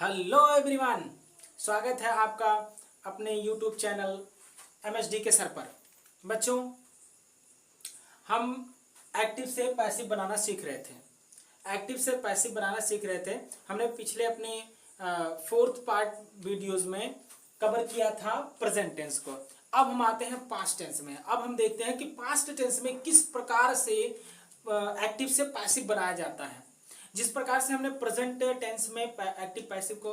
Hello everyone, स्वागत है आपका अपने यूट्यूब चैनल MSD के सर पर। बच्चों, हम एक्टिव से पैसिव बनाना सीख रहे थे। एक्टिव से पैसिव बनाना सीख रहे थे। हमने पिछले अपने 4th पार्ट वीडियोस में कवर किया था प्रेजेंट टेंस को। अब हम आते हैं पास्ट टेंस में। अब हम देखते हैं कि पास्ट टेंस में किस प्रकार से एक्टिव से पैसिव बनाया जाता है। जिस प्रकार से हमने प्रेजेंट टेंस में एक्टिव पैसिव को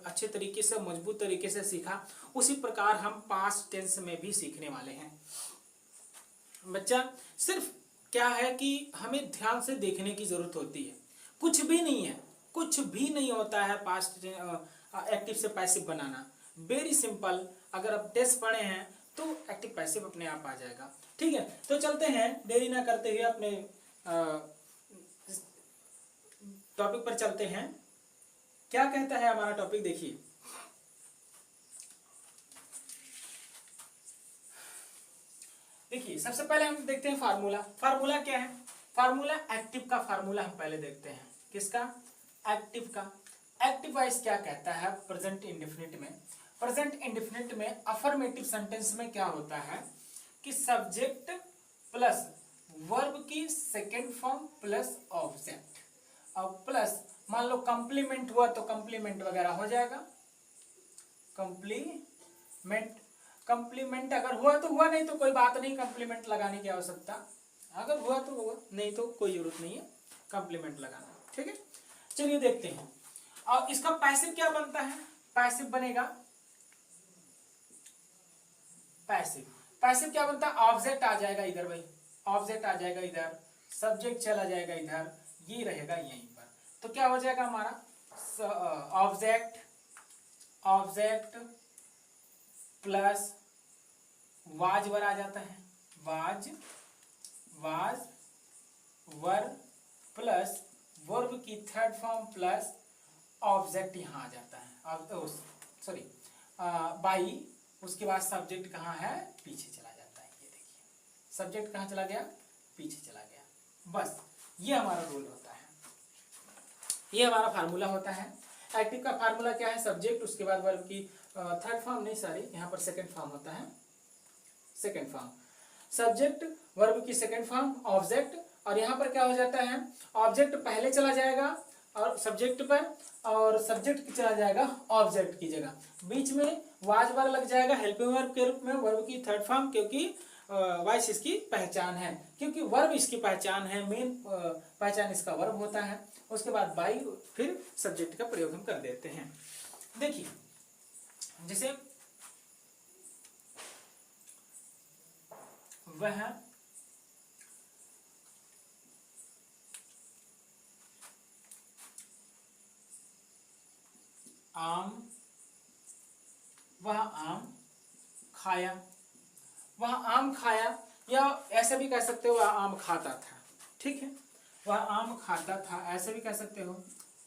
अच्छे तरीके से, मजबूत तरीके से सीखा, उसी प्रकार हम पास्ट टेंस में भी सीखने वाले हैं। बच्चा, सिर्फ क्या है कि हमें ध्यान से देखने की जरूरत होती है। कुछ भी नहीं है, कुछ भी नहीं होता है पास्ट एक्टिव से पैसिव बनाना। Very simple. अगर आप टेस्ट पढ़े हैं तो एक्टिव पैसिव अपने आप आ जाएगा। ठीक है, तो चलते हैं, देरी ना करते हुए अपने टॉपिक पर चलते हैं। क्या कहता है हमारा टॉपिक, देखिए। देखिए, सबसे पहले हम देखते हैं फार्मूला। फार्मूला क्या है? फार्मूला एक्टिव का फार्मूला हम पहले देखते हैं। किसका? एक्टिव का। एक्टिव वाइज क्या कहता है प्रेजेंट इंडेफिनिट में? प्रेजेंट इंडेफिनिट में अफर्मेटिव सेंटेंस में क्या होता है कि सब्जेक्ट प्लस वर्ब की सेकेंड फॉर्म प्लस ऑब्जेक्ट और प्लस, मान लो कंप्लीमेंट हुआ तो कंप्लीमेंट वगैरह हो जाएगा। कंप्लीमेंट अगर हुआ तो हुआ, नहीं तो कोई बात नहीं, कंप्लीमेंट लगाने की आवश्यकता। अगर हुआ तो हुआ, नहीं तो कोई जरूरत नहीं है कंप्लीमेंट लगाना। ठीक है, चलिए देखते हैं। और इसका पैसिव क्या बनता है? पैसिव बनेगा, पैसिव क्या बनता है? ऑब्जेक्ट आ जाएगा इधर, भाई ऑब्जेक्ट आ जाएगा इधर, सब्जेक्ट चला जाएगा इधर, ये रहेगा यहीं पर। तो क्या हो जाएगा हमारा? ऑब्जेक्ट प्लस वाज वर आ जाता है, वाज वर प्लस वर्ब की थर्ड फॉर्म प्लस ऑब्जेक्ट यहां आ जाता है। सॉरी, बाई, उसके बाद सब्जेक्ट कहाँ है? पीछे चला जाता है। ये देखिए, सब्जेक्ट कहाँ चला गया? पीछे चला गया। बस ये हमारा रूल होता है, ये हमारा फार्मूला होता है। एक्टिव का फार्मूला क्या है? सब्जेक्ट, उसके बाद वर्ब की थर्ड फॉर्म, नहीं सॉरी, यहाँ पर सेकंड फॉर्म होता है। सेकंड फॉर्म सब्जेक्ट, वर्ब की सेकंड फॉर्म, ऑब्जेक्ट, और यहाँ पर क्या हो जाता है? ऑब्जेक्ट पहले चला जाएगा और सब्जेक्ट पर, और सब्जेक्ट चला जाएगा ऑब्जेक्ट की जगह। बीच में वाज वर लग जाएगा हेल्पिंग वर्ब के रूप में, वर्ब की थर्ड फॉर्म, क्योंकि वाइस इसकी पहचान है, क्योंकि वर्ब इसकी पहचान है, मेन पहचान इसका वर्ब होता है। उसके बाद बाई, फिर सब्जेक्ट का प्रयोग हम कर देते हैं। देखिए, जैसे वह आम खाया, वह आम खाया, या ऐसे भी कह सकते हो वह आम खाता था। ठीक है, वह आम खाता था, ऐसे भी कह सकते हो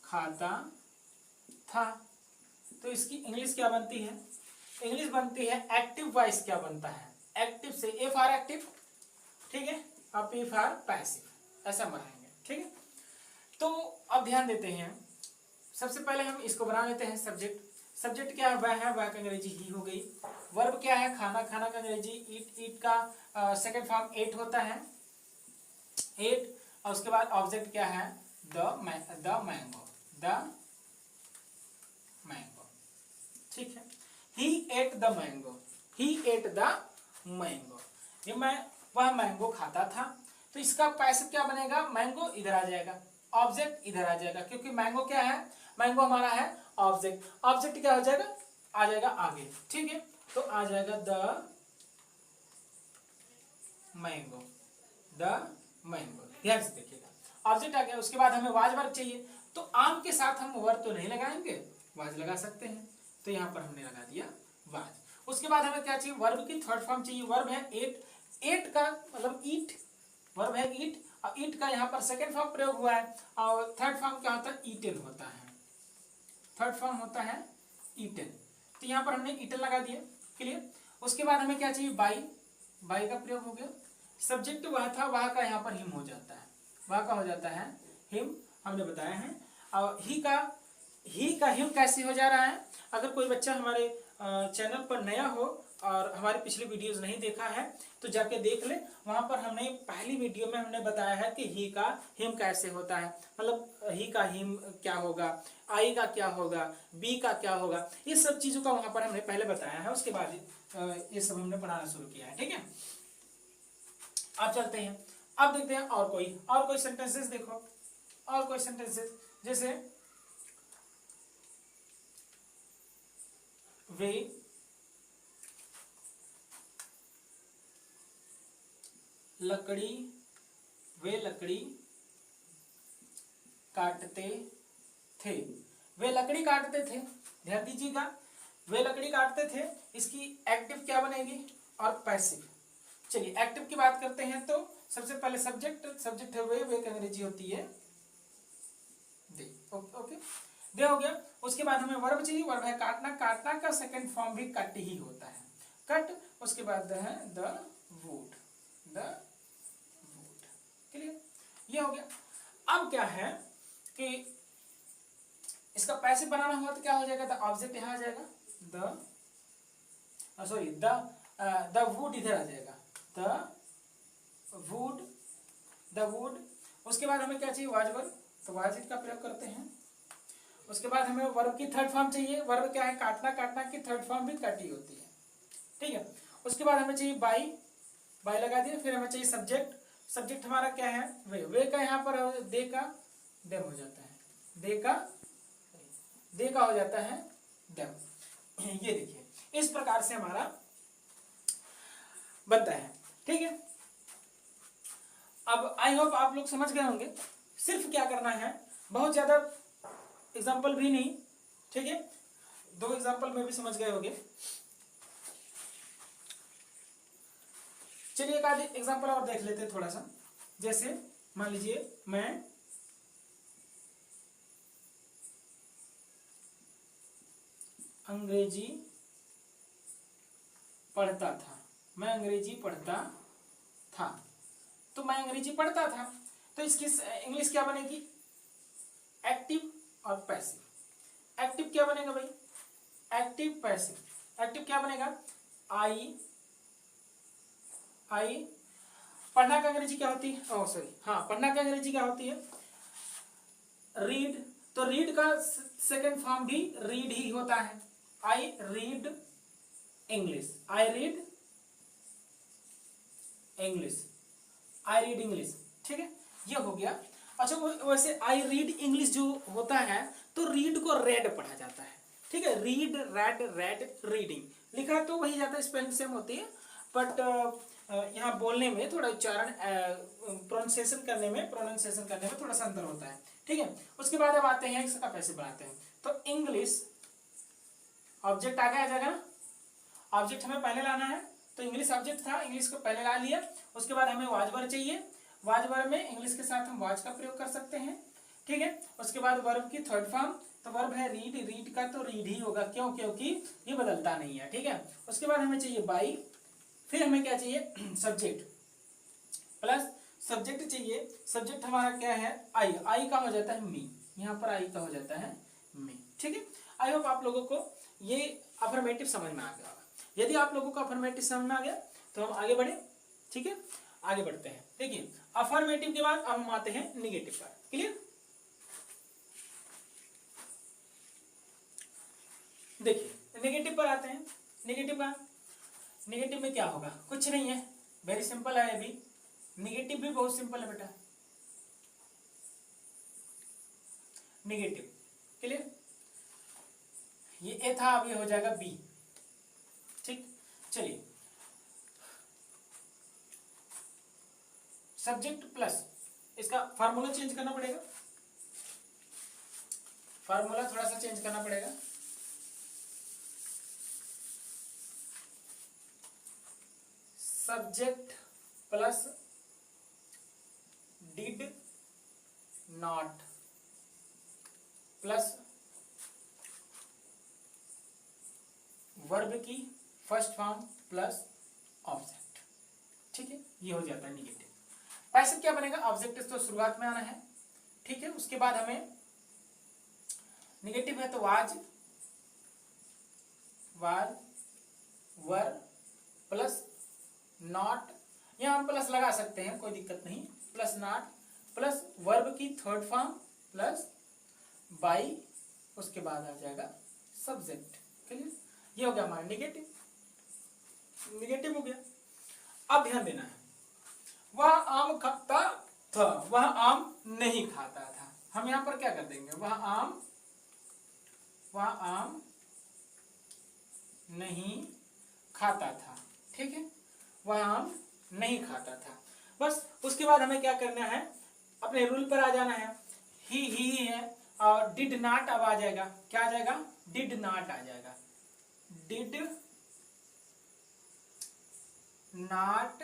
खाता था। तो इसकी इंग्लिश क्या बनती है? इंग्लिश बनती है एक्टिव वाइज क्या बनता है? एक्टिव से ए फॉर एक्टिव, ठीक है, और पी फॉर पैसिव, ऐसा बनाएंगे। ठीक है, तो अब ध्यान देते हैं। सबसे पहले हम इसको बना लेते हैं सब्जेक्ट। सब्जेक्ट क्या है? वह है, वह का अंग्रेजी ही हो गई। वर्ब क्या है? खाना, खाना का अंग्रेजी ईट, ईट का सेकंड फॉर्म एट होता है, एट। और उसके बाद ऑब्जेक्ट क्या है? The mango, the mango. ठीक है, he ate the mango, he ate the mango. ये वह मैंगो खाता था। तो इसका पैसिव क्या बनेगा? मैंगो इधर आ जाएगा, ऑब्जेक्ट इधर आ जाएगा, क्योंकि मैंगो क्या है? मैंगो हमारा है ऑब्जेक्ट। ऑब्जेक्ट क्या हो जाएगा? आ जाएगा आगे। ठीक है, तो आ जाएगा द मैंगो, द मैंगो। ध्यान से देखिएगा, ऑब्जेक्ट आ गया। उसके बाद हमें वाज वर्ब चाहिए, तो आम के साथ हम वर्ब तो नहीं लगाएंगे, वाज लगा सकते हैं। तो यहाँ पर हमने लगा दिया वाज। उसके बाद हमें क्या चाहिए? वर्ब की थर्ड फॉर्म चाहिए। वर्ब है एट, एट का मतलब ईट, वर्ब है ईट, और ईट का यहाँ पर सेकेंड फॉर्म प्रयोग हुआ है, और थर्ड फॉर्म क्या होता है? ईटन होता है, थर्ड फॉर्म होता है ईटन। तो यहाँ पर हमने ईटन लगा दिया, क्लियर। उसके बाद हमें क्या चाहिए? बाई, बाई का प्रयोग हो गया। सब्जेक्ट वह था, वह का यहाँ पर हिम हो जाता है, वह का हो जाता है हिम, हमने बताया है। और ही का ही का हिम कैसे हो जा रहा है। अगर कोई बच्चा हमारे चैनल पर नया हो और हमारी पिछली वीडियोस नहीं देखा है तो जाके देख ले। वहां पर हमने पहली वीडियो में हमने बताया है कि ही का हिम कैसे होता है, मतलब ही का हिम क्या होगा, आई का क्या होगा, बी का क्या होगा, ये सब चीजों का वहां पर हमने पहले बताया है। उसके बाद ये सब हमने पढ़ाना शुरू किया है। ठीक है, अब चलते हैं, अब देखते हैं और कोई सेंटेंसेस देखो, और कोई सेंटेंसेस जैसे वे लकड़ी काटते थे। वे लकड़ी काटते थे, ध्यान दीजिएगा, वे लकड़ी काटते थे। इसकी एक्टिव क्या बनेगी और पैसिव। चलिए एक्टिव की बात करते हैं तो सबसे पहले सब्जेक्ट है वे की अंग्रेजी होती है दे। ओके, दे हो गया। उसके बाद हमें वर्ब चाहिए, वर्ब है काटना। काटना का सेकंड फॉर्म भी कट ही होता है, कट। उसके बाद है द वुड, क्लियर, ये हो गया। अब क्या है कि इसका पैसिव बनाना हुआ तो क्या हो जाएगा, द ऑब्जेक्ट यहां आ जाएगा, द वुड इधर आ जाएगा, द वुड। उसके बाद हमें क्या चाहिए, वाज वर्ब, तो वाजिब का प्रयोग करते हैं। उसके बाद हमें वर्ब की थर्ड फॉर्म चाहिए। वर्ब क्या है, काटना। काटना की थर्ड फॉर्म भी कटी होती है। ठीक है, उसके बाद हमें चाहिए बाई, बाई लगा दिया। फिर हमें चाहिए सब्जेक्ट, सब्जेक्ट हमारा क्या है, वे का यहाँ पर दे का देम हो जाता है, दे का हो जाता है देम। ये देखिए इस प्रकार से हमारा बनता है। ठीक है, अब आई होप आप लोग समझ गए होंगे। सिर्फ क्या करना है, बहुत ज्यादा एग्जाम्पल भी नहीं, ठीक है, 2 एग्जाम्पल में भी समझ गए होंगे। चलिए एक आध एग्जाम्पल और देख लेते हैं थोड़ा सा। जैसे मान लीजिए मैं अंग्रेजी पढ़ता था, मैं अंग्रेजी पढ़ता था, तो मैं अंग्रेजी पढ़ता था, तो इसकी इंग्लिश क्या बनेगी, एक्टिव और पैसिव। एक्टिव क्या बनेगा भाई, एक्टिव पैसिव। एक्टिव क्या बनेगा, आई पढ़ना का अंग्रेजी क्या होती है, पढ़ना का अंग्रेजी क्या होती है, रीड। तो रीड का सेकंड फॉर्म भी रीड ही होता है, I read English, I read English. ठीक है, ये हो गया। अच्छा वैसे आई रीड इंग्लिश जो होता है तो रीड को रेड पढ़ा जाता है। ठीक है, रीड रेड रीडिंग लिखा तो वही जाता है, स्पेलिंग सेम होती है, बट यहाँ बोलने में थोड़ा उच्चारण प्रोनाउंसिएशन करने में थोड़ा सा अंतर होता है। ठीक है, उसके बाद अब आते हैं इसका पैसे बनाते हैं। तो इंग्लिश ऑब्जेक्ट आगे आ जाएगा ना, ऑब्जेक्ट हमें पहले लाना है, तो इंग्लिश ऑब्जेक्ट था, इंग्लिश को पहले ला लिया। उसके बाद हमें वाज वर्ब चाहिए, वाज वर्ब में इंग्लिश के साथ हम वाज का प्रयोग कर सकते हैं। ठीक है, उसके बाद वर्ब की थर्ड फॉर्म, तो वर्ब है रीड, रीड का तो रीड ही होगा, क्यों, क्योंकि ये बदलता नहीं है। ठीक है, उसके बाद हमें चाहिए बाई, फिर हमें क्या चाहिए, सब्जेक्ट प्लस सब्जेक्ट चाहिए। सब्जेक्ट हमारा क्या है, आई का हो जाता है मी, यहाँ पर आई का हो जाता है मी। ठीक है, आई होप आप लोगों को ये अफर्मेटिव समझ में आ गया होगा। यदि आप लोगों को अफर्मेटिव समझ में आ गया तो हम आगे बढ़े। ठीक है, आगे बढ़ते हैं। देखिए अफर्मेटिव के बाद अब हम आते हैं निगेटिव पर। क्लियर, देखिए नेगेटिव पर आते हैं। नेगेटिव में क्या होगा, कुछ नहीं है, वेरी सिंपल है। अभी नेगेटिव भी बहुत सिंपल है बेटा, नेगेटिव। क्लियर, ये ए था, अब ये हो जाएगा बी। ठीक, चलिए सब्जेक्ट प्लस इसका फार्मूला चेंज करना पड़ेगा, फार्मूला थोड़ा सा चेंज करना पड़ेगा। Subject plus did not plus verb की फर्स्ट फॉर्म प्लस ऑब्जेक्ट। ठीक है, ये हो जाता है निगेटिव। पैसिव क्या बनेगा, ऑब्जेक्ट तो शुरुआत में आना है। ठीक है, उसके बाद हमें निगेटिव है तो वाज वर प्लस नॉट, यहाँ हम प्लस लगा सकते हैं, कोई दिक्कत नहीं, प्लस नॉट प्लस वर्ब की थर्ड फॉर्म प्लस बाई, उसके बाद आ जाएगा सब्जेक्ट। क्लियर? ये हो गया हमारा निगेटिव, निगेटिव हो गया। अब ध्यान देना है, वह आम खाता था, वह आम नहीं खाता था। हम यहां पर क्या कर देंगे, वह आम नहीं खाता था। ठीक है, वह आम नहीं खाता था। बस उसके बाद हमें क्या करना है, अपने रूल पर आ जाना है। ही है और डिड नॉट अब आ जाएगा, क्या आ जाएगा, डिड नॉट आ जाएगा। डिड नॉट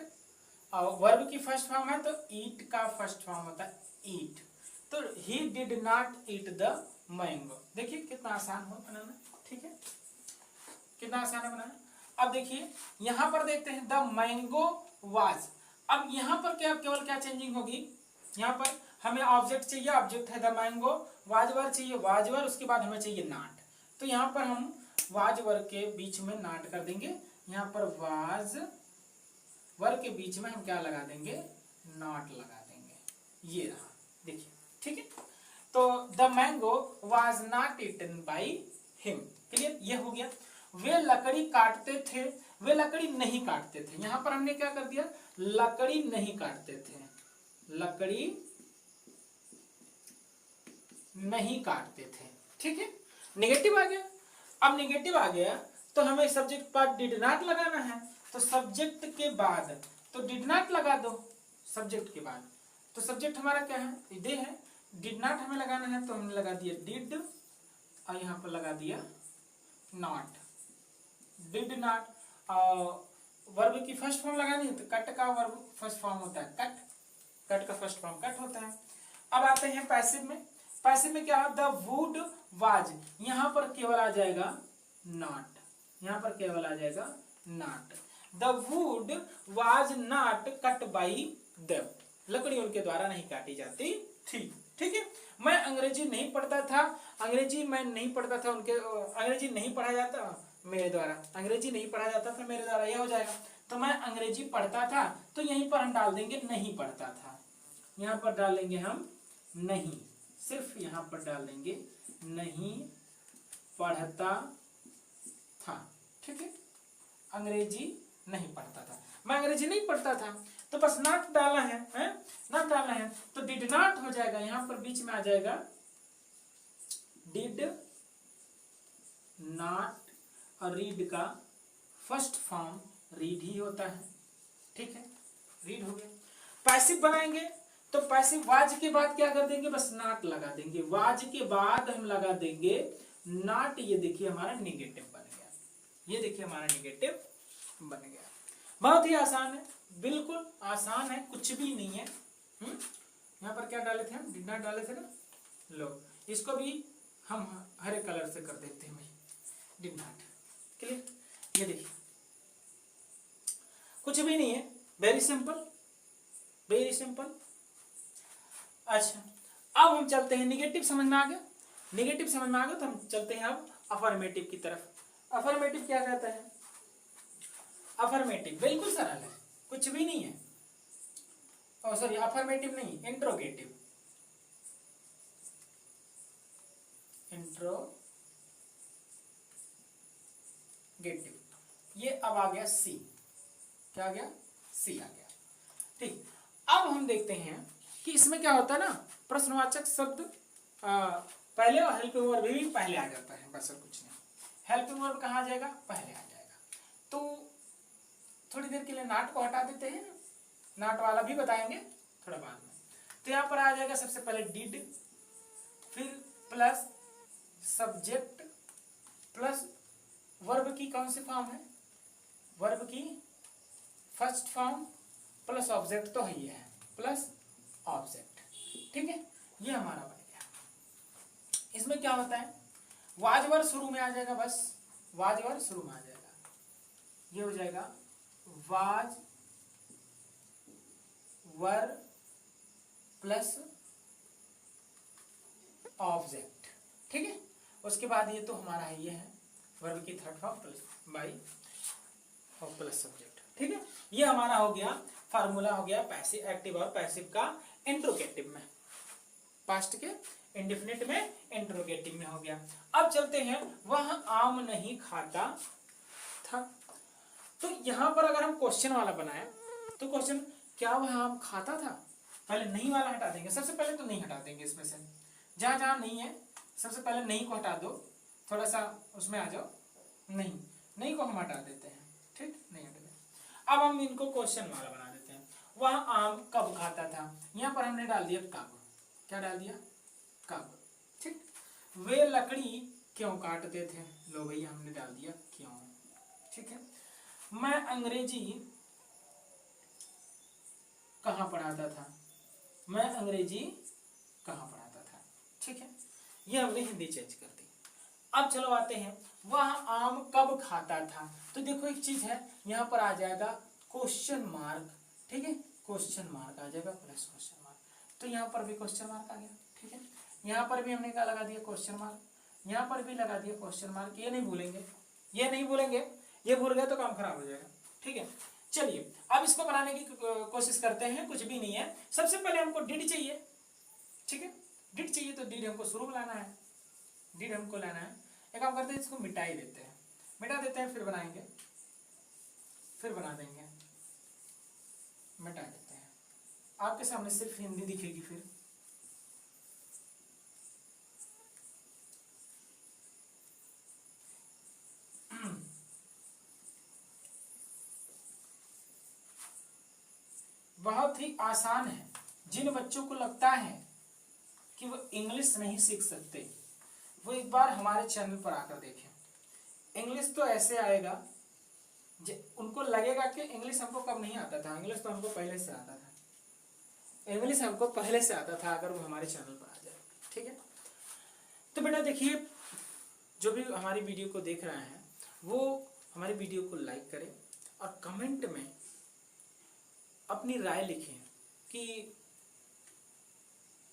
और वर्ब की फर्स्ट फॉर्म है तो ईट का फर्स्ट फॉर्म होता है ईट, तो he did not eat the mango. देखिए कितना आसान हो बनाना। ठीक है, कितना आसान है बनाना। अब देखिए यहां पर देखते हैं द मैंगो वाज। अब यहां पर क्या केवल क्या चेंजिंग होगी, यहां पर हमें ऑब्जेक्ट चाहिए, ऑब्जेक्ट है द मैंगो, वाजवर चाहिए वाजवर, उसके बाद हमें चाहिए नॉट। तो यहां पर हम वाजवर के बीच में नॉट कर देंगे, यहां पर वाज वर के बीच में हम क्या लगा देंगे, नॉट लगा देंगे। ये रहा, देखिए। ठीक है, तो the mango was not eaten by him. Clear? ये हो गया। वे लकड़ी काटते थे, वे लकड़ी नहीं काटते थे। यहां पर हमने क्या कर दिया, लकड़ी नहीं काटते थे, लकड़ी नहीं काटते थे। ठीक है, नेगेटिव आ गया। अब नेगेटिव आ गया तो हमें सब्जेक्ट पार्ट डिड नॉट लगाना है, तो सब्जेक्ट के बाद तो डिड नॉट लगा दो, सब्जेक्ट के बाद। तो सब्जेक्ट हमारा क्या है, दे है, डिड नॉट हमें लगाना है तो हमने लगा दिया डिड और यहां पर लगा दिया नॉट, डिड नॉट। और वर्ब की फर्स्ट फॉर्म लगानी है तो कट का वर्ब फर्स्ट फॉर्म होता है कट, कट का फर्स्ट फॉर्म कट होता है। अब आते हैं पैसिव में। पैसिव में क्या है, द वुड वाज, यहां पर केवल आ जाएगा नॉट, यहां पर केवल आ जाएगा not. The wood was not cut by them, लकड़ी उनके द्वारा नहीं काटी जाती थी। ठीक है, मैं अंग्रेजी नहीं पढ़ता था, अंग्रेजी मैं नहीं पढ़ता था, उनके अंग्रेजी नहीं पढ़ा जाता मेरे द्वारा, अंग्रेजी नहीं पढ़ा जाता था मेरे द्वारा, यह हो जाएगा। तो मैं अंग्रेजी पढ़ता था तो यहीं पर हम डाल देंगे नहीं पढ़ता था, यहां पर डालेंगे हम नहीं, सिर्फ यहां पर डाल देंगे नहीं पढ़ता था। ठीक है, अंग्रेजी नहीं पढ़ता था, मैं अंग्रेजी नहीं पढ़ता था, तो बस नॉट डालना है, नॉट डालना है तो डिड नॉट हो जाएगा, यहां पर बीच में आ जाएगा डिड नॉट, और रीड का फर्स्ट फॉर्म रीड ही होता है। ठीक है, रीड हो गया। पैसिव बनाएंगे तो पैसिव वाज के बाद क्या कर देंगे, बस नॉट लगा देंगे, वाज के बाद हम लगा देंगे नॉट। ये देखिए हमारा निगेटिव बन गया, ये देखिए हमारा निगेटिव बन गया। बहुत ही आसान है, बिल्कुल आसान है, कुछ भी नहीं है। यहाँ पर क्या डाले थे हम, डिड नॉट डाले थे ना, लो इसको भी हम हरे कलर से कर देते हैं, डिड नॉट। क्लियर? ये देखिए कुछ भी नहीं है, वेरी सिंपल, वेरी सिंपल। अच्छा, अब हम चलते हैं, निगेटिव समझ में आ गया, निगेटिव समझ में आ गया तो हम चलते हैं अब अफर्मेटिव की तरफ। अफर्मेटिव क्या कहता है, अफर्मेटिव बिल्कुल सरल है, कुछ भी नहीं है। ओ सॉरी, अफर्मेटिव नहीं, इंट्रोगेटिव, इंट्रोगेटिव। ये अब आ गया सी, क्या आ गया, सी आ गया। ठीक, अब हम देखते हैं कि इसमें क्या होता है ना, प्रश्नवाचक शब्द पहले और हेल्पिंग वर्ब भी पहले आ जाता है, बस और कुछ नहीं। हेल्पिंग वर्ब कहाँ आ जाएगा, पहले आ जाएगा। तो थोड़ी देर के लिए नाट को हटा देते हैं, नाट वाला भी बताएंगे थोड़ा बाद में। तो यहाँ पर आ जाएगा सबसे पहले डिड, फिर प्लस सब्जेक्ट प्लस वर्ब की कौन सी फॉर्म है, वर्ब की फर्स्ट फॉर्म प्लस ऑब्जेक्ट तो ही है, प्लस ऑब्जेक्ट। ठीक है, ये हमारा बन गया। इसमें क्या होता है, वाजवर शुरू में आ जाएगा, बस वाजवर शुरू में आ जाएगा, ये हो जाएगा वाज वर प्लस ऑब्जेक्ट। ठीक है, उसके बाद ये तो हमारा है, ये है वर्ब की थर्ड फॉर्म प्लस बाई और प्लस सब्जेक्ट। ठीक है, ये हमारा हो गया फार्मूला, हो गया पैसिव एक्टिव और पैसिव का इंट्रोगेटिव में, पास्ट के इंडेफिनिट में इंट्रोगेटिव में हो गया। अब चलते हैं, वह आम नहीं खाता था। तो यहां पर अगर हम क्वेश्चन वाला बनाए तो क्वेश्चन, क्या वह आम खाता था? पहले नहीं वाला हटा देंगे, सबसे पहले तो नहीं हटा देंगे इसमें से, जहां जहां नहीं है सबसे पहले नहीं को हटा दो, थोड़ा सा उसमें आ जाओ, नहीं को हम हटा देते हैं। ठीक, नहीं हटा देते। अब हम इनको क्वेश्चन वाला बना देते हैं। वह आम कब खाता था, यहां पर हमने डाल दिया कब। क्या डाल दिया? कब। ठीक, वे लकड़ी क्यों काटते थे, लो भैया हमने डाल दिया क्यों। ठीक है, मैं अंग्रेजी कहाँ पढ़ाता था, मैं अंग्रेजी कहाँ पढ़ाता था। ठीक है, ये हमने हिंदी चेंज कर दी। अब चलो आते हैं, वह आम कब खाता था। तो देखो एक चीज है, यहाँ पर आ जाएगा क्वेश्चन मार्क। ठीक है, क्वेश्चन मार्क आ जाएगा प्लस क्वेश्चन मार्क, तो यहाँ पर भी क्वेश्चन मार्क आ गया। ठीक है, यहाँ पर भी हमने क्या लगा दिया, क्वेश्चन मार्क, यहाँ पर भी लगा दिया क्वेश्चन मार्क। ये नहीं भूलेंगे, ये नहीं भूलेंगे, ये भूल गए तो काम खराब हो जाएगा। ठीक है, चलिए अब इसको बनाने की कोशिश करते हैं। कुछ भी नहीं है, सबसे पहले हमको डिड चाहिए। ठीक है, डिड चाहिए तो डिड हमको शुरू में लाना है, डिड हमको लाना है। एक काम करते हैं, इसको मिटा ही देते हैं, मिटा देते हैं, फिर बनाएंगे, फिर बना देंगे, मिटा देते हैं। आपके सामने सिर्फ हिंदी दिखेगी फिर। बहुत ही आसान है, जिन बच्चों को लगता है कि वो इंग्लिश नहीं सीख सकते वो एक बार हमारे चैनल पर आकर देखें। इंग्लिश तो ऐसे आएगा, उनको लगेगा कि इंग्लिश हमको कब नहीं आता था, इंग्लिश तो हमको पहले से आता था, इंग्लिश हमको पहले से आता था, अगर वो हमारे चैनल पर आ जाए। ठीक है, तो बेटा देखिए, जो भी हमारी वीडियो को देख रहे हैं वो हमारी वीडियो को लाइक करें और कमेंट में अपनी राय लिखें कि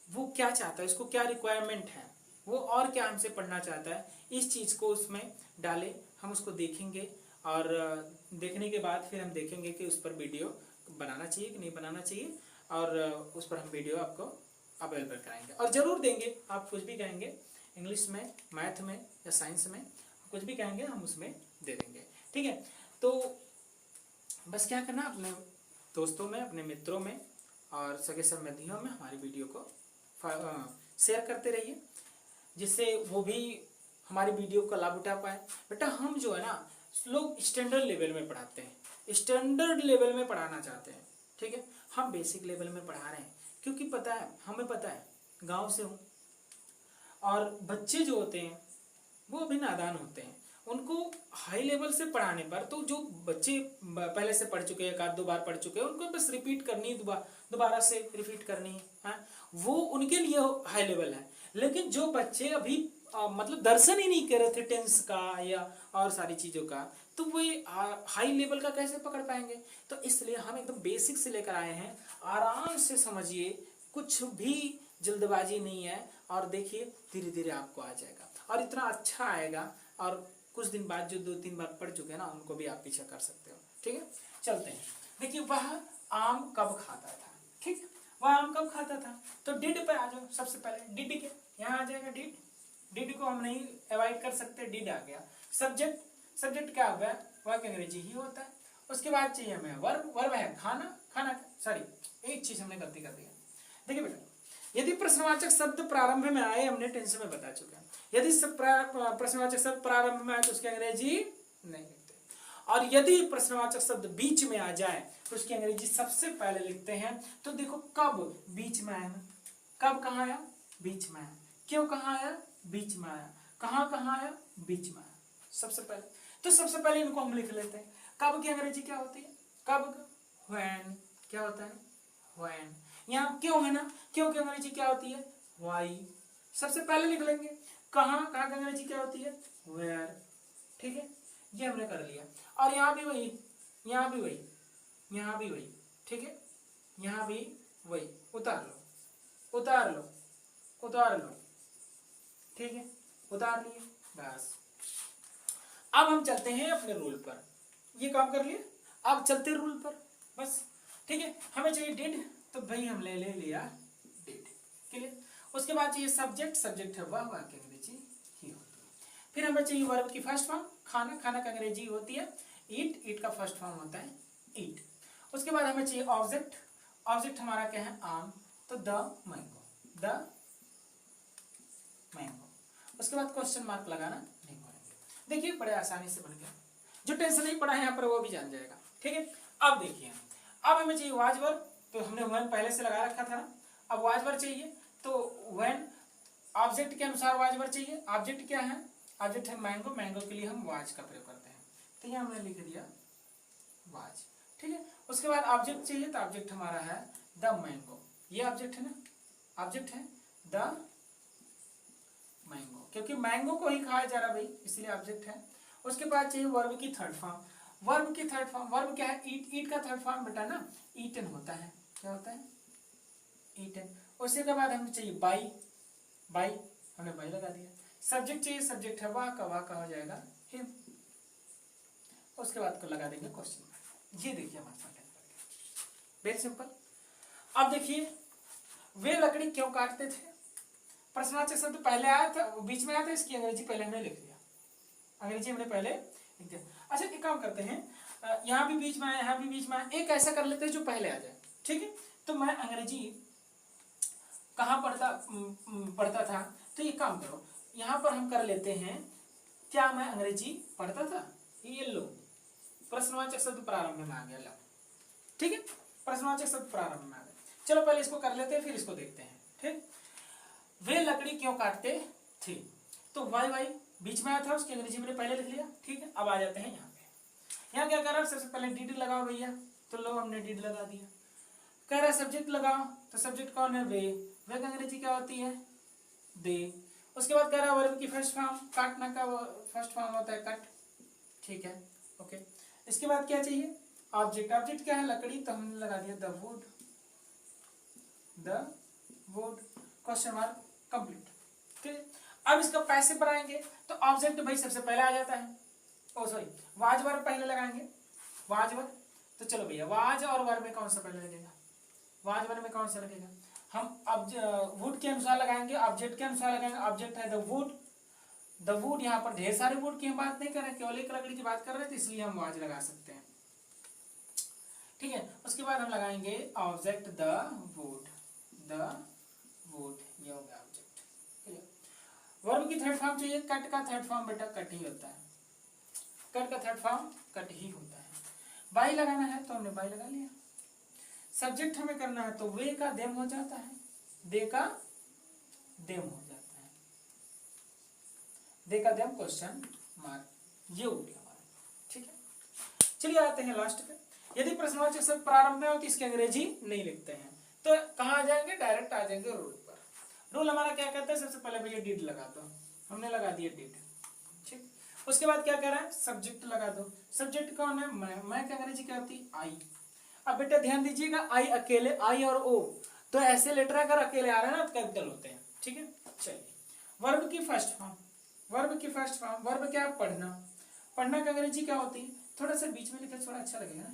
वो क्या चाहता है, इसको क्या रिक्वायरमेंट है, वो और क्या हमसे पढ़ना चाहता है, इस चीज़ को उसमें डालें। हम उसको देखेंगे और देखने के बाद फिर हम देखेंगे कि उस पर वीडियो बनाना चाहिए कि नहीं बनाना चाहिए, और उस पर हम वीडियो आपको अवेलेबल कराएंगे और ज़रूर देंगे। आप कुछ भी कहेंगे, इंग्लिश में, मैथ में या साइंस में, कुछ भी कहेंगे हम उसमें दे देंगे। ठीक है, तो बस क्या करना, अपने दोस्तों में, अपने मित्रों में और सगे संबंधियों में हमारी वीडियो को शेयर करते रहिए, जिससे वो भी हमारी वीडियो का लाभ उठा पाए। बेटा हम जो है ना, लोग स्टैंडर्ड लेवल में पढ़ाते हैं, स्टैंडर्ड लेवल में पढ़ाना चाहते हैं। ठीक है, हम बेसिक लेवल में पढ़ा रहे हैं, क्योंकि पता है, हमें पता है, गांव से हूँ और बच्चे जो होते हैं वो अभी नादान होते हैं। उनको हाई लेवल से पढ़ाने पर, तो जो बच्चे पहले से पढ़ चुके हैं, एक आध दो बार पढ़ चुके हैं, उनको बस रिपीट करनी है, दोबारा से रिपीट करनी है, वो उनके लिए हाई लेवल है। लेकिन जो बच्चे अभी मतलब दर्शन ही नहीं कर रहे थे टेंस का या और सारी चीज़ों का, तो वो हाई लेवल का कैसे पकड़ पाएंगे। तो इसलिए हम एकदम बेसिक से लेकर आए हैं, आराम से समझिए, कुछ भी जल्दबाजी नहीं है, और देखिए धीरे धीरे आपको आ जाएगा और इतना अच्छा आएगा, और कुछ दिन बाद जो 2-3 बार पढ़ चुके हैं ना, उनको भी आप पीछा कर सकते हो। ठीक है, चलते हैं। देखिए, वह आम कब खाता था। ठीक, वह आम कब खाता था, तो डिड पे आ जाओ। सबसे पहले डिड के यहाँ आ जाएगा, डिड, डिड को हम नहीं अवॉइड कर सकते, डिड आ गया। सब्जेक्ट, सब्जेक्ट क्या हो गया, वह अंग्रेजी ही होता है। उसके बाद चाहिए हमें वर्ब, वर्ब है खाना, खाना, सॉरी एक चीज हमने गलती कर दिया। देखिए बेटा, यदि प्रश्नवाचक शब्द प्रारंभ में आए, हमने टेंस में बता चुके हैं, यदि प्रश्नवाचक शब्द प्रारंभ में आए तो उसकी अंग्रेजी नहीं लिखते, और यदि प्रश्नवाचक शब्द बीच में आ जाए तो उसकी अंग्रेजी सबसे पहले लिखते हैं। तो देखो, कब बीच में आया ना, कब कहाँ आया, बीच में आया, क्यों कहाँ आया, बीच में आया, कहाँ कहाँ आया, बीच में आया, सबसे पहले। तो सबसे पहले इनको हम लिख लेते हैं। कब की अंग्रेजी क्या होती है, कब, व्हेन, क्या होता है, व्हेन। यहाँ क्यों है ना, क्यों की अंग्रेजी क्या होती है, वाई, सबसे पहले लिख लेंगे। कहाँ, कहाँ की अंग्रेजी क्या होती है, वेयर। ठीक है, ये हमने कर लिया। और यहाँ भी वही, यहाँ भी वही, यहाँ भी वही। ठीक है, यहाँ भी वही, उतार लो, उतार लो, उतार लो। ठीक है, उतार लिए, बस। अब हम चलते हैं अपने रूल पर, ये काम कर लिए, अब चलते रूल पर, बस। ठीक है, हमें चाहिए डिड, तो भाई हम ले लिया डिड, क्लियर। उसके बाद चाहिए सब्जेक्ट, सब्जेक्ट है वह की अंग्रेजी ही होती है। फिर हमें चाहिए वर्ब की फर्स्ट फॉर्म, खाना, खाना का अंग्रेजी होती है ईट, ईट का फर्स्ट फॉर्म होता है ईट। उसके बाद हमें चाहिए ऑब्जेक्ट, ऑब्जेक्ट हमारा क्या है आम, तो द मैंगो, द मैंगो। उसके बाद क्वेश्चन मार्क लगाना नहीं पड़ेंगे, देखिए बड़े आसानी से बन गया, जो टेंशन नहीं पड़ा है यहाँ पर वो भी जान जाएगा। ठीक है, अब देखिए, अब हमें चाहिए वाज वर्ब, तो हमने व्हेन पहले से लगा रखा था ना, अब वाज वर्ब चाहिए, तो व्हेन ऑब्जेक्ट के अनुसार वाज वर्ब चाहिए। ऑब्जेक्ट क्या है, ऑब्जेक्ट है मैंगो, मैंगो के लिए हम वाज का प्रयोग करते हैं, तो यहाँ हमने लिख दिया वाज। ठीक है, उसके बाद ऑब्जेक्ट चाहिए, तो ऑब्जेक्ट हमारा है द मैंगो, ये ऑब्जेक्ट है ना, ऑब्जेक्ट है द मैंगो, क्योंकि मैंगो को ही खाया जा रहा भाई, इसलिए ऑब्जेक्ट है। उसके बाद चाहिए वर्ब की थर्ड फॉर्म, वर्ब की थर्ड फॉर्म, वर्ब क्या है ईट, ईट का थर्ड फॉर्म बेटा ना ईटन होता है, क्या होता है ईटन। उसके बाद हमें चाहिए बाई, बाई हमने बाई लगा दिया। सब्जेक्ट चाहिए, सब्जेक्ट है वाह का हो जाएगा हिम। उसके बाद को लगा देंगे क्वेश्चन मार्क, ये देखिए हमारे साथ वेरी सिंपल। अब देखिए वे लकड़ी क्यों काटते थे, प्रश्नवाचक शब्द पहले आया था, बीच में आया था, इसकी अंग्रेजी पहले हमने लिख दिया, अंग्रेजी हमने पहले लिख दिया। अच्छा एक काम करते हैं, यहाँ भी बीच में आया, यहाँ भी बीच में आया, एक ऐसा कर लेते हैं जो पहले आ जाए। ठीक है, तो मैं अंग्रेजी कहाँ पढ़ता था, तो ये काम करो, यहाँ पर हम कर लेते हैं, क्या मैं अंग्रेजी पढ़ता था, ये लो प्रश्नवाचक शब्द प्रारंभ में आ गया, लो। ठीक है, प्रश्नवाचक शब्द प्रारंभ में आ गया, चलो पहले इसको कर लेते हैं फिर इसको देखते हैं। ठीक, वे लकड़ी क्यों काटते थे, तो वाई वाई बीच में आया था, उसकी अंग्रेजी मैंने पहले लिख लिया। ठीक है, अब आ जाते हैं यहाँ पे, यहाँ क्या कर रहा है, सबसे पहले डीड लगाओ भैया, तो लो हमने डीड लगा दिया। कह रहा है सब्जेक्ट लगाओ, तो सब्जेक्ट कौन है वे, वे का अंग्रेजी क्या होती है दे। उसके बाद कह रहा है वर्ब की फर्स्ट फॉर्म, काटना का फर्स्ट फॉर्म होता है कट। ठीक है, ओके। इसके बाद क्या चाहिए ऑब्जेक्ट, ऑब्जेक्ट क्या है लकड़ी, तो हमने लगा दिया the wood, the wood question mark complete. ठीक, अब इसका पैसे पर आएंगे, तो ऑब्जेक्ट भाई सबसे पहले आ जाता है, ओ सॉरी वाज वर्ब पहले लगाएंगे, वाज वर्ब। तो चलो भैया वाज और वर्ब में कौन सा पहले लगेगा, वाज वर्ब में कौन सा लगेगा, हम अब वुड के अनुसार लगाएंगे, ऑब्जेक्ट के अनुसार लगाएंगे। ऑब्जेक्ट है द वुड, द वुड, यहाँ पर ढेर सारे वुड की हम बात नहीं कर रहे, केवल एक लकड़ी की बात कर रहे थे, इसलिए हम वाज लगा सकते हैं। ठीक है, उसके बाद हम लगाएंगे object the wood, the wood, ये हो गया ऑब्जेक्ट। वर्ब की थर्ड फॉर्म चाहिए, कट का थर्ड फॉर्म बेटा कट ही होता है, कट का थर्ड फॉर्म कट ही होता है। बाई लगाना है तो हमने बाई लगा लिया। सब्जेक्ट हमें करना है तो वे का देम हो जाता है, दे का देम हो जाता है, दे का देम क्वेश्चन मार्क, ये हो गया हमारा। ठीक है, चलिए आते हैं लास्ट पे। यदि प्रश्नवाचक शब्द प्रारंभ में हो तो इसकी अंग्रेजी नहीं लिखते हैं, तो कहाँ आ जाएंगे, डायरेक्ट आ जाएंगे रूल पर। रूल हमारा क्या कहता है, सबसे पहले भैया डिड लगा दो, हमने लगा दिया डिड। ठीक, उसके बाद क्या कह रहा है सब्जेक्ट लगा दो, सब्जेक्ट कौन है मैं क्या अंग्रेजी क्या होती आई। अब बेटा ध्यान दीजिएगा आई अकेले, आई और ओ, तो ऐसे लेटर अगर अकेले आ रहे हैं ना तो कैपिटल होते हैं। ठीक है, चलिए वर्ब की फर्स्ट फॉर्म, वर्ब की फर्स्ट फॉर्म, वर्ब क्या पढ़ना, पढ़ना का अंग्रेजी क्या होती है, थोड़ा सा बीच में लिखे थोड़ा अच्छा लगेगा ना,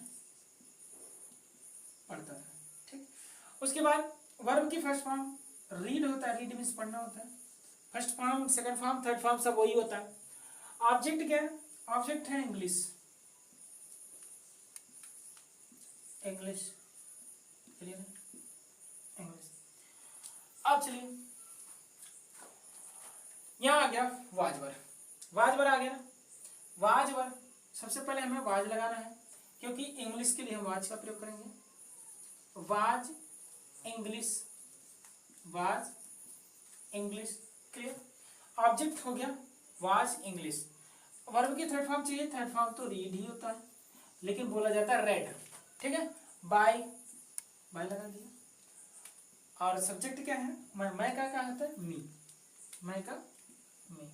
पढ़ता था। ठीक, उसके बाद वर्ब की फर्स्ट फॉर्म रीड होता है, रीड मीन्स पढ़ना होता है, first form second form third form सब वही होता है। ऑब्जेक्ट क्या है, ऑब्जेक्ट है इंग्लिश, इंग्लिश, क्लियर है इंग्लिश। अब चलिए यहाँ आ गया वाजवर, वाजवर आ गया, वाजवर सबसे पहले हमें वाज लगाना है, क्योंकि इंग्लिश के लिए हम वाज का प्रयोग करेंगे, was English, was English, clear. Object हो गया वाज इंग्लिश, वर्ब की थर्ड फॉर्म चाहिए, थर्ड फॉर्म तो रीड ही होता है, लेकिन बोला जाता है रेड। ठीक है, बाय, बाय लगा दिया। और सब्जेक्ट क्या है मैं का क्या होता है मी, मैं का मी।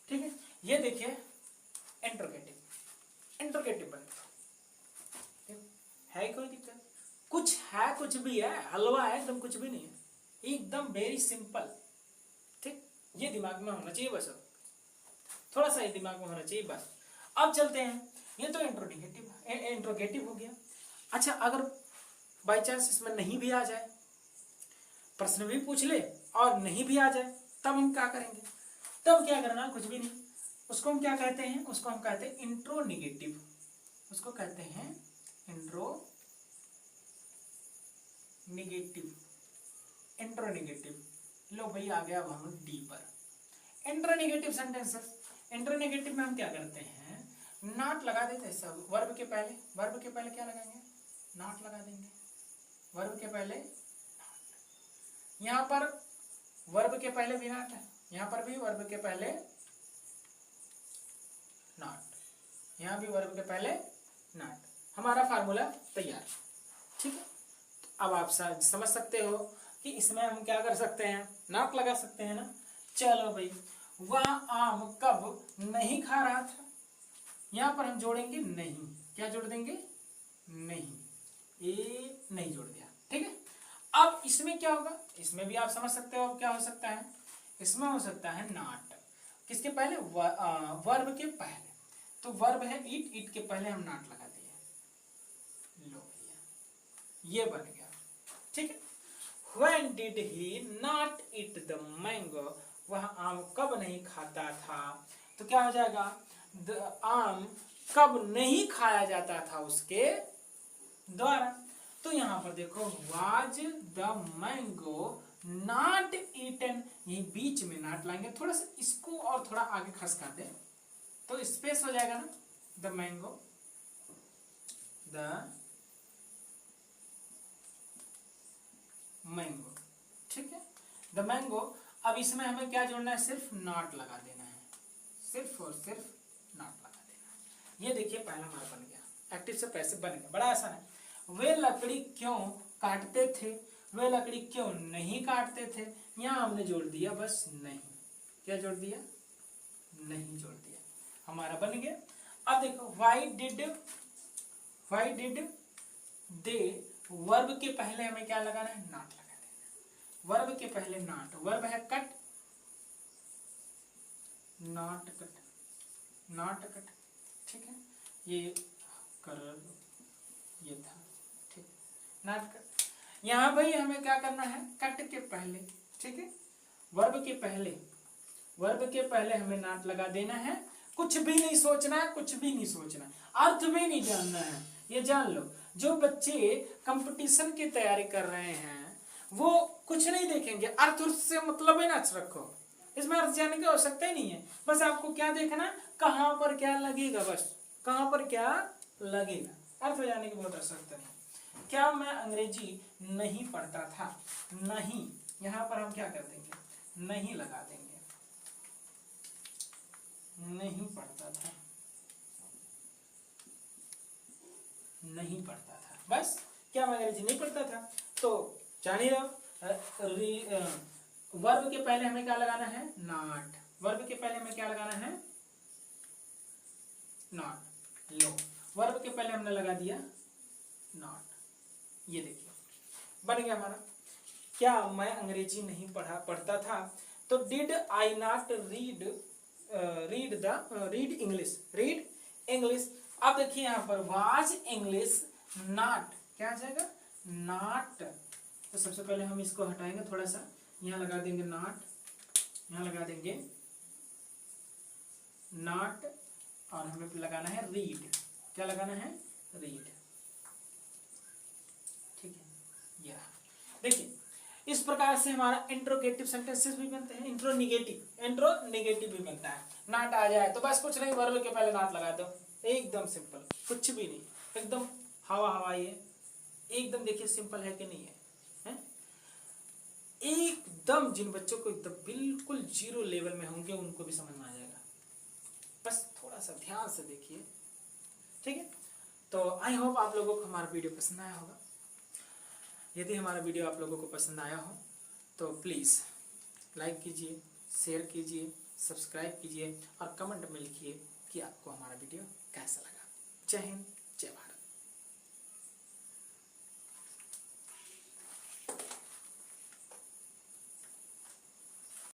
ठीक है, ये देखिए इंट्रोगेटिव, इंट्रोगेटिव बन है, कोई दिक्कत कुछ है, कुछ भी है, हलवा है एकदम, कुछ भी नहीं है, एकदम वेरी सिंपल। ठीक, ये दिमाग में होना चाहिए बस। थोड़ा सा ही दिमाग में होना चाहिए बस। अब चलते हैं, ये तो इंट्रोगेटिव हो गया। अच्छा, अगर बाई चांस इसमें नहीं भी आ जाए, प्रश्न भी पूछ ले और नहीं भी आ जाए, तब हम क्या करेंगे? तब क्या करना, कुछ भी नहीं, उसको हम क्या कहते हैं, उसको हम कहते हैं इंट्रोनिगेटिव। उसको कहते हैं इंट्रोनिगेटिव। लो भाई आ गया, अब हम डी पर। इंट्रोनिगेटिव सेंटेंसेस, इंट्रोनिगेटिव में हम क्या करते हैं, नॉट लगा देते हैं सब वर्ब के पहले। वर्ब के पहले क्या लगाएंगे, नॉट लगा देंगे। वर्ब के पहले नॉट, यहां पर वर्ब के पहले भी नॉट है, यहां पर भी वर्ब के पहले नॉट, यहां भी वर्ब के पहले नॉट। हमारा फार्मूला तैयार, ठीक है। अब आप समझ सकते हो कि इसमें हम क्या कर सकते हैं, नॉट लगा सकते हैं ना। चलो भाई, वह आम कब नहीं खा रहा था, यहां पर हम जोड़ेंगे नहीं। क्या जोड़ देंगे, नहीं, ये नहीं जोड़ दिया, ठीक है। अब इसमें क्या होगा, इसमें भी आप समझ सकते हो क्या हो सकता है, इसमें हो सकता है नॉट किसके पहले, वर्ब के पहले। तो वर्ब है ईट, ईट के पहले हम नॉट लगा दिए। लो भैया, ये बन गया, ठीक है। When did he not eat the mango? वह आम कब नहीं खाता था, तो क्या हो जाएगा, आम कब नहीं खाया जाता था उसके द्वारा। तो यहां पर देखो, was the mango not eaten, ये बीच में नॉट लाएंगे, थोड़ा सा इसको और थोड़ा आगे खसका दे तो स्पेस हो जाएगा ना, द मैंगो ठीक है, द मैंगो। अब इसमें हमें क्या जोड़ना है, सिर्फ नॉट लगा देना है, सिर्फ और सिर्फ नॉट लगा देना है। ये देखिए पहला हमारा बन गया, एक्टिव से पैसिव बन गया, बड़ा आसान है। वे लकड़ी क्यों काटते थे, वे लकड़ी क्यों नहीं काटते थे, यहां हमने जोड़ दिया बस नहीं। क्या जोड़ दिया, नहीं जोड़ दिया, हमारा बन गया। अब देखो, व्हाई डिड दे, वर्ब के पहले हमें क्या लगाना है, नॉट लगा देना। वर्ब के पहले नॉट, वर्ब है कट, नॉट कट, ठीक है, ये कर, ये था, ठीक, नॉट कट। यहां भाई हमें क्या करना है, कट के पहले, ठीक है, वर्ब के पहले हमें नॉट लगा देना है। कुछ भी नहीं सोचना है, कुछ भी नहीं सोचना, अर्थ भी नहीं जानना है। ये जान लो, जो बच्चे कंपटीशन की तैयारी कर रहे हैं वो कुछ नहीं देखेंगे, अर्थ से मतलब है ना रखो, इसमें अर्थ जानने की आवश्यकता ही नहीं है। बस आपको क्या देखना, कहां पर क्या लगेगा, बस कहां पर क्या लगेगा, अर्थ हो जाने की बहुत आवश्यकता नहीं। क्या मैं अंग्रेजी नहीं पढ़ता था, नहीं, यहां पर हम क्या कर देंगे, नहीं लगा देंगे, नहीं पढ़ता था, नहीं पढ़ता था, बस। क्या मैं अंग्रेजी नहीं पढ़ता था, तो जान ही रहो, वर्ब के पहले हमें क्या लगाना है, नॉट। वर्ब के पहले हमें क्या लगाना है, नॉट। लो, वर्ब के पहले हमने लगा दिया नॉट, ये देखिए बन गया हमारा। क्या मैं अंग्रेजी नहीं पढ़ता था, तो did I not read English. अब देखिए यहां पर वाज इंग्लिश नॉट, क्या आ जाएगा, नॉट। तो सबसे पहले हम इसको हटाएंगे थोड़ा सा, यहां लगा देंगे नॉट, यहां लगा देंगे नॉट, और हमें लगाना है रीड। क्या लगाना है, रीड, ठीक है। ये देखिए, इस प्रकार से हमारा इंट्रोगेटिव सेंटेंसेस भी बनते हैं, इंट्रोनिगेटिव भी बनता है। नॉट आ जाए तो बस कुछ नहीं, वर्ब के पहले नॉट लगा दो, एकदम सिंपल, कुछ भी नहीं, एकदम हवाई है, एकदम देखिए सिंपल है कि नहीं है, है? एकदम जिन बच्चों को एकदम बिल्कुल जीरो लेवल में होंगे उनको भी समझ में आ जाएगा, बस थोड़ा सा ध्यान से देखिए, ठीक है। तो आई होप आप लोगों को हमारा वीडियो पसंद आया होगा। यदि हमारा वीडियो आप लोगों को पसंद आया हो तो प्लीज़ लाइक कीजिए, शेयर कीजिए, सब्सक्राइब कीजिए और कमेंट में लिखिए कि आपको हमारा वीडियो कैसा लगा। जय हिंद, जय भारत।